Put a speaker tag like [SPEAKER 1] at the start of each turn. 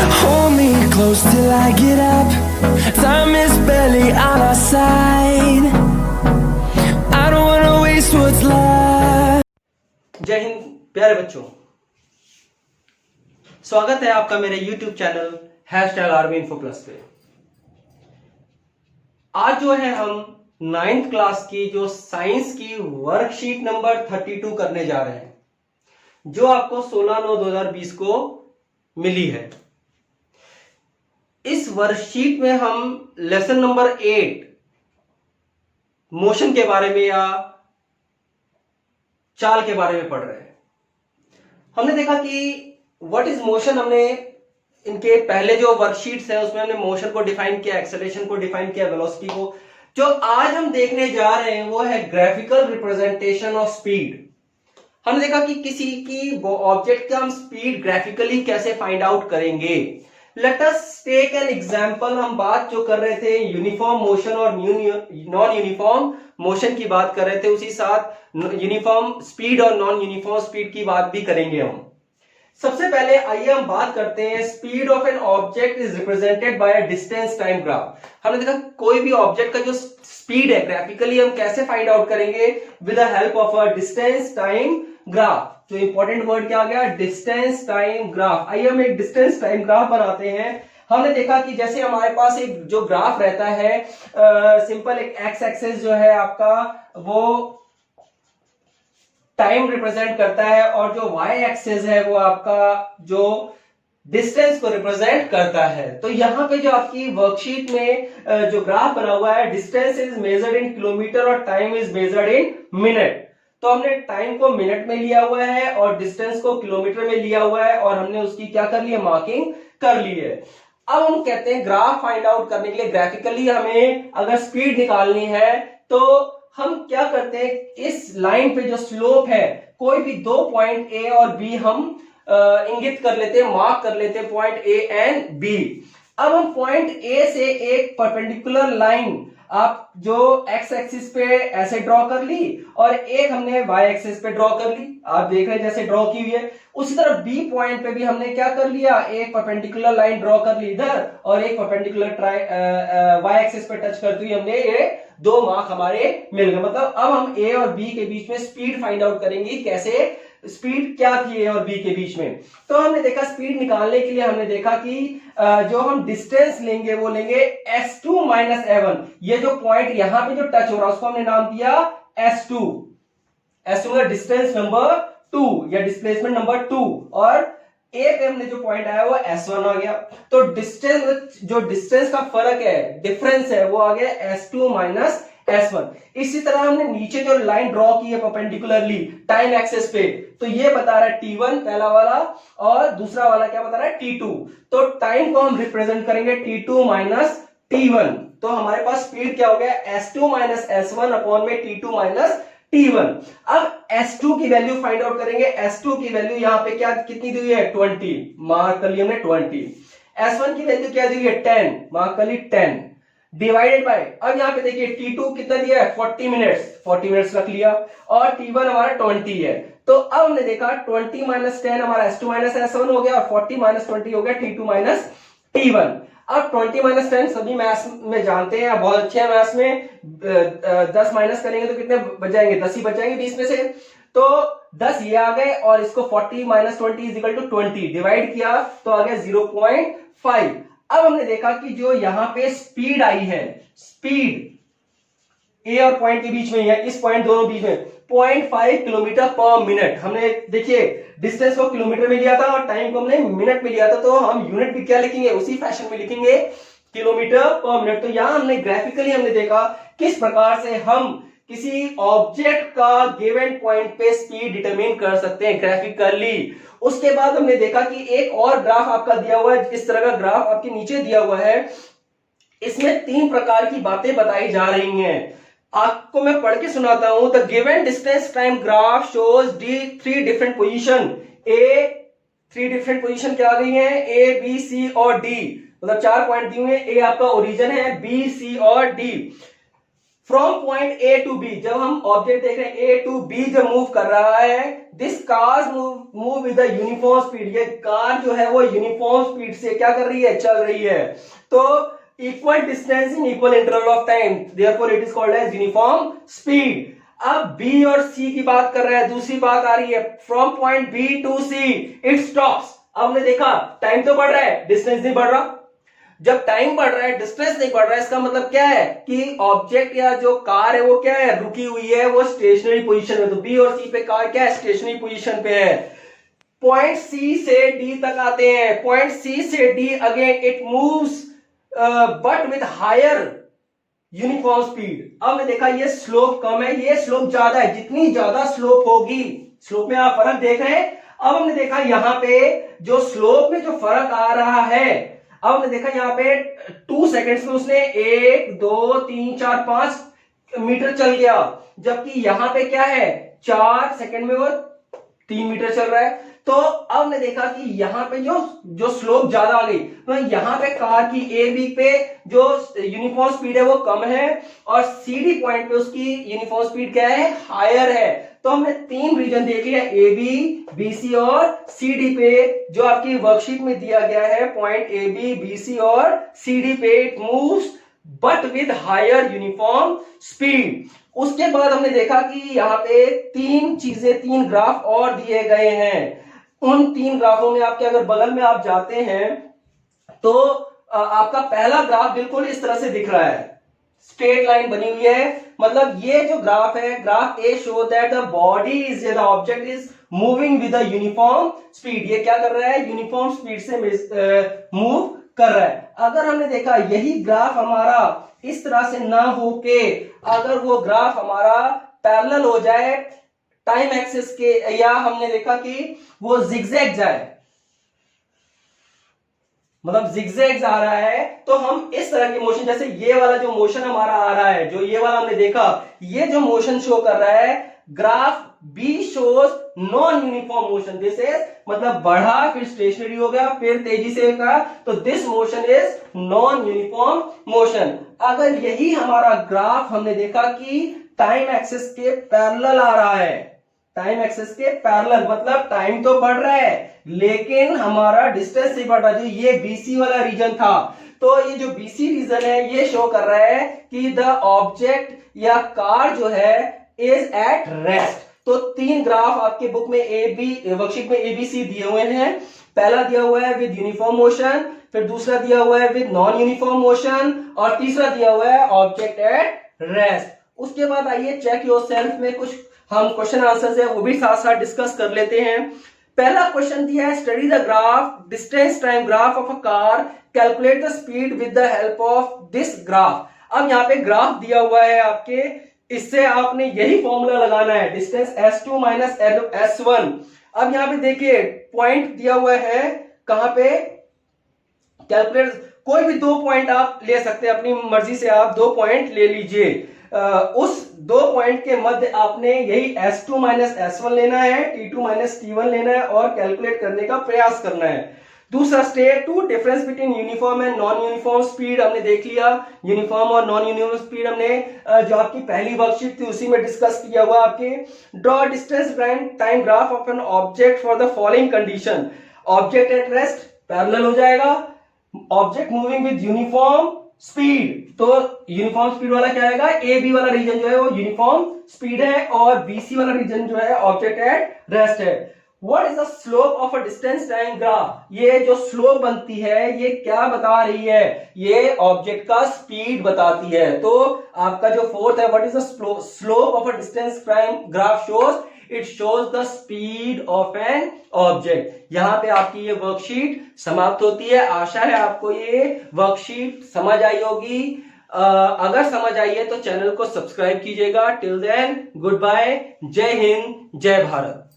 [SPEAKER 1] Hold me close till I get up. Time is barely on our side. I don't wanna waste what's left.
[SPEAKER 2] जय हिंद प्यारे बच्चों, स्वागत है आपका मेरे YouTube चैनल #RVInfoPlus पे। आज जो है हम 9th क्लास की जो साइंस की वर्कशीट नंबर 32 करने जा रहे हैं, जो आपको 16/9/2020 को मिली है। इस वर्कशीट में हम लेसन नंबर 8 मोशन के बारे में या चाल के बारे में पढ़ रहे हैं। हमने देखा कि व्हाट इज मोशन, हमने इनके पहले जो वर्कशीट्स है उसमें हमने मोशन को डिफाइन किया, एक्सेलरेशन को डिफाइन किया, वेलोसिटी को। जो आज हम देखने जा रहे हैं वो है ग्राफिकल रिप्रेजेंटेशन ऑफ स्पीड। हमने देखा कि किसी की ऑब्जेक्ट का हम स्पीड ग्राफिकली कैसे फाइंड आउट करेंगे। Let us take an example. हम बात जो कर रहे थे यूनिफॉर्म मोशन और नॉन यूनिफॉर्म मोशन की बात कर रहे थे, उसी साथ यूनिफॉर्म स्पीड और नॉन यूनिफॉर्म स्पीड की बात भी करेंगे हम। सबसे पहले आइए हम बात करते हैं speed of an object is represented by a distance time graph. हमने देखा कोई भी ऑब्जेक्ट का जो स्पीड है ग्राफिकली हम कैसे फाइंड आउट करेंगे, with the help of a distance time graph. जो इंपॉर्टेंट वर्ड क्या आ गया, डिस्टेंस टाइम ग्राफ। आइए हम एक डिस्टेंस टाइम ग्राफ बनाते हैं। हमने देखा कि जैसे हमारे पास एक जो ग्राफ रहता है, सिंपल एक एक्स एक्सिस जो है आपका वो टाइम रिप्रेजेंट करता है, और जो वाई एक्सिस है वो आपका जो डिस्टेंस को रिप्रेजेंट करता है। तो यहाँ पे जो आपकी वर्कशीट में जो ग्राफ बना हुआ है, distance is measured in kilometre और time is measured in minute. तो हमने टाइम को मिनट में लिया हुआ है और डिस्टेंस को किलोमीटर में लिया हुआ है, और हमने उसकी क्या कर ली है, मार्किंग कर ली है। अब हम कहते हैं ग्राफ फाइंड आउट करने के लिए ग्राफिकली हमें अगर स्पीड निकालनी है तो हम क्या करते हैं, इस लाइन पे जो स्लोप है कोई भी दो पॉइंट ए और बी हम इंगित कर लेते हैं, मार्क कर लेते हैं, पॉइंट ए एंड बी। अब हम पॉइंट ए से एक परपेंडिकुलर लाइन आप जो एक्स एक्सिस पे ऐसे ड्रॉ कर ली और एक हमने वाई एक्सिस पे ड्रॉ कर ली। आप देख रहे हैं जैसे ड्रॉ की हुई है। उसी तरह बी पॉइंट पे भी हमने क्या कर लिया, एक परपेंडिकुलर लाइन ड्रॉ कर ली इधर और एक परपेंडिकुलर वाई एक्सिस पे टच करते हुए हमने ये दो मार्क हमारे मिल गए। मतलब अब हम ए और बी के बीच में स्पीड फाइंड आउट करेंगे, कैसे स्पीड क्या थी ए और बी के बीच में। तो हमने देखा स्पीड निकालने के लिए हमने देखा कि जो हम डिस्टेंस लेंगे वो लेंगे s2 - a1। ये जो पॉइंट यहां पे जो टच हो रहा है उसको हमने नाम दिया s2। s2 का डिस्टेंस नंबर 2 या डिस्प्लेसमेंट नंबर 2, और ए पे हमने जो पॉइंट आया वो s1 आ गया। तो डिस्टेंस, जो डिस्टेंस का फर्क है, डिफरेंस है, वो आ गया s2 - s1। इसी तरह हमने नीचे जो लाइन ड्रॉ की है परपेंडिकुलरली टाइम एक्सिस पे, तो ये बता रहा है t1 पहला वाला, और दूसरा वाला क्या बता रहा है, t2। तो टाइम को हम रिप्रेजेंट करेंगे t2 - t1। तो हमारे पास स्पीड क्या हो गया, s2 - s1 अपॉन में t2 - t1। अब s2 की वैल्यू फाइंड आउट करेंगे। s2 की वैल्यू यहां पे क्या कितनी दी हुई है, 20, मार्क कर लिया हमने 20। s1 की वैल्यू क्या दी हुई है, 10, मार्क कर ली 10, डिवाइडेड बाय, अब यहां पे देखिए t2 कितना दिया है, 40 मिनट्स, 40 मिनट्स रख लिया, और t1 हमारा 20 है। तो अब हमने देखा 20 - 10 हमारा s2 - s1 हो गया, और 40 - 20 हो गया t2 - t1। अब 20 - 10 सभी मैथ्स में जानते हैं, बहुत अच्छे हैं मैथ्स में। 10 माइनस करेंगे तो कितने बच जाएंगे, 10 ही बच जाएंगे 20 में से। तो 10 ये आ गए, और इसको 40 - 20 = 20 डिवाइड किया तो आ गया 0.5। अब हमने देखा कि जो यहां पे स्पीड आई है, स्पीड ए और पॉइंट के बीच में है, इस पॉइंट दोनों बीच में 0.5 किलोमीटर पर मिनट। हमने देखिए डिस्टेंस को किलोमीटर में लिया था और टाइम को हमने मिनट में लिया था, तो हम यूनिट भी क्या लिखेंगे, उसी फैशन में लिखेंगे, किलोमीटर पर मिनट। तो यहां हमने ग्राफिकली हमने देखा किस प्रकार से हम किसी ऑब्जेक्ट का गिवन पॉइंट पे स्पीड डिटरमिन कर सकते हैं ग्राफिकली। उसके बाद हमने देखा कि एक और ग्राफ आपका दिया हुआ है, इस तरह का ग्राफ आपके नीचे दिया हुआ है। इसमें 3 प्रकार की बातें बताई जा रही हैं, आपको मैं पढ़ के सुनाता हूं। The given distance time graph shows D 3 different position. A 3 different position क्या आ गई है, ए बी सी और डी, मतलब 4 पॉइंट दिए हुए। ए आपका ओरिजिन है, बी सी और D. From point A to B, जब हम ऑब्जेक्ट देख रहे हैं ए टू बी जब मूव कर रहा है, this car move with uniform speed, ये कार जो है वो यूनिफॉर्म स्पीड से क्या कर रही है, चल रही है। तो equal distance in equal interval of time, therefore it is called as uniform speed. अब बी और सी की बात कर रहे हैं, दूसरी बात आ रही है, from point B to C it stops. अब हमने देखा टाइम तो बढ़ रहा है, डिस्टेंस नहीं बढ़ रहा। जब टाइम बढ़ रहा है, डिस्टेंस नहीं बढ़ रहा है, इसका मतलब क्या है कि ऑब्जेक्ट या जो कार है वो क्या है, रुकी हुई है, वो स्टेशनरी पोजीशन में। तो बी और सी पे कार क्या है, स्टेशनरी पोजीशन पे है। पॉइंट सी से डी तक आते हैं, पॉइंट सी से D again it moves but with higher uniform speed. अब हमने देखा ये स्लोप कम है, ये स्लोप ज्यादा है, जितनी ज्यादा स्लोप होगी, स्लोप में आप फर्क देख रहे हैं। अब हमने देखा यहां पे जो स्लोप में जो फर्क आ रहा है, अब हमने देखा यहाँ पे 2 सेकेंड्स में उसने 1 2 3 4 5 मीटर चल गया, जबकि यहां पे क्या है 4 सेकेंड में वो 3 मीटर चल रहा है। तो अब हमने देखा कि यहाँ पे जो स्लोप ज्यादा आ गई, तो यहाँ पे कार की ए बी पे जो यूनिफॉर्म स्पीड है वो कम है, और सी डी पॉइंट पे उसकी यूनिफॉर्म स्पीड क्या है, हायर है। तो हमने 3 रीजन देख लिया, ए बी, बी सी और सी डी पे, जो आपकी वर्कशीट में दिया गया है point A B, B C और सी डी पे it moves but with higher uniform speed. उसके बाद हमने देखा कि यहाँ पे 3 चीजें, 3 ग्राफ और दिए गए हैं। उन 3 ग्राफों में आपके अगर बगल में आप जाते हैं तो आपका पहला ग्राफ बिल्कुल इस तरह से दिख रहा है, स्ट्रेट लाइन बनी हुई है। मतलब ये जो ग्राफ है, graph A show that the body is, the object is moving with a uniform speed. ये क्या कर रहा है, यूनिफॉर्म स्पीड से मूव कर रहा है। अगर हमने देखा यही ग्राफ हमारा इस तरह से ना होके अगर वो ग्राफ हमारा पैरेलल हो जाए टाइम एक्सिस के, या हमने देखा कि वो जिगजैग जाए, मतलब जिगजैग आ रहा है, तो हम इस तरह की मोशन, जैसे ये वाला जो मोशन हमारा आ रहा है, जो ये वाला हमने देखा, ये जो मोशन शो कर रहा है, graph B shows non uniform motion. This is मतलब बढ़ा फिर स्टेशनरी हो गया फिर तेजी से का, तो this motion is non uniform motion. अगर यही हमारा ग्राफ हमने देखा कि टाइम एक्सिस के पैरेलल आ रहा है, टाइम एक्सिस के पैरेलल, मतलब टाइम तो बढ़ रहा है लेकिन हमारा डिस्टेंस नहीं बढ़ रहा, जो ये बीसी वाला रीजन था। तो ये जो बीसी रीजन है ये शो कर रहा है कि द ऑब्जेक्ट या कार जो है इज एट रेस्ट। तो 3 ग्राफ आपके बुक में वर्कशीट में एबीसी दिए हुए हैं। पहला दिया हुआ है विद यूनिफॉर्म मोशन, फिर दूसरा दिया हुआ है विद नॉन यूनिफॉर्म मोशन, और तीसरा दिया हुआ है ऑब्जेक्ट एट रेस्ट। उसके बाद आइए चेक योरसेल्फ में कुछ हम क्वेश्चन आंसर्स है वो भी साथ साथ डिस्कस कर लेते हैं। पहला क्वेश्चन दिया है, study the graph distance time graph of a car, calculate the speed with the help of this graph. अब यहाँ पे ग्राफ दिया हुआ है आपके, इससे आपने यही फॉर्मूला लगाना है, डिस्टेंस S2 माइनस S1। अब यहाँ पे देखिए पॉइंट दिया हुआ है, कहां पे, कैलकुलेट, कोई भी 2 पॉइंट आप ले सकते हैं, अपनी मर्जी से आप 2 पॉइंट ले लीजिए। उस 2 पॉइंट के मध्य आपने यही S2 माइनस S1 लेना है, T2 माइनस T1 लेना है और कैलकुलेट करने का प्रयास करना है। दूसरा step 2, difference between uniform and non uniform speed हमने देख लिया। यूनिफॉर्म और नॉन यूनिफॉर्म स्पीड हमने जो आपकी पहली वर्कशीट थी उसी में डिस्कस किया हुआ आपके। Draw distance time graph of an object for the following condition, object at rest parallel हो जाएगा, object moving with uniform speed, तो यूनिफॉर्म स्पीड वाला क्या आएगा, ए बी वाला रीजन जो है वो यूनिफॉर्म स्पीड है, और बीसी वाला रीजन जो है ऑब्जेक्ट एट रेस्ट है। What is the slope of a distance time graph, ये जो स्लोप बनती है ये क्या बता रही है, ये ऑब्जेक्ट का स्पीड बताती है। तो आपका जो फोर्थ है, what is the slope of a distance time graph shows, it shows the speed of an object. यहां पे आपकी ये वर्कशीट समाप्त होती है। आशा है आपको ये वर्कशीट समझ आई होगी। अगर समझ आई है तो चैनल को सब्सक्राइब कीजिएगा। टिल देन गुड बाय, जय हिंद, जय भारत।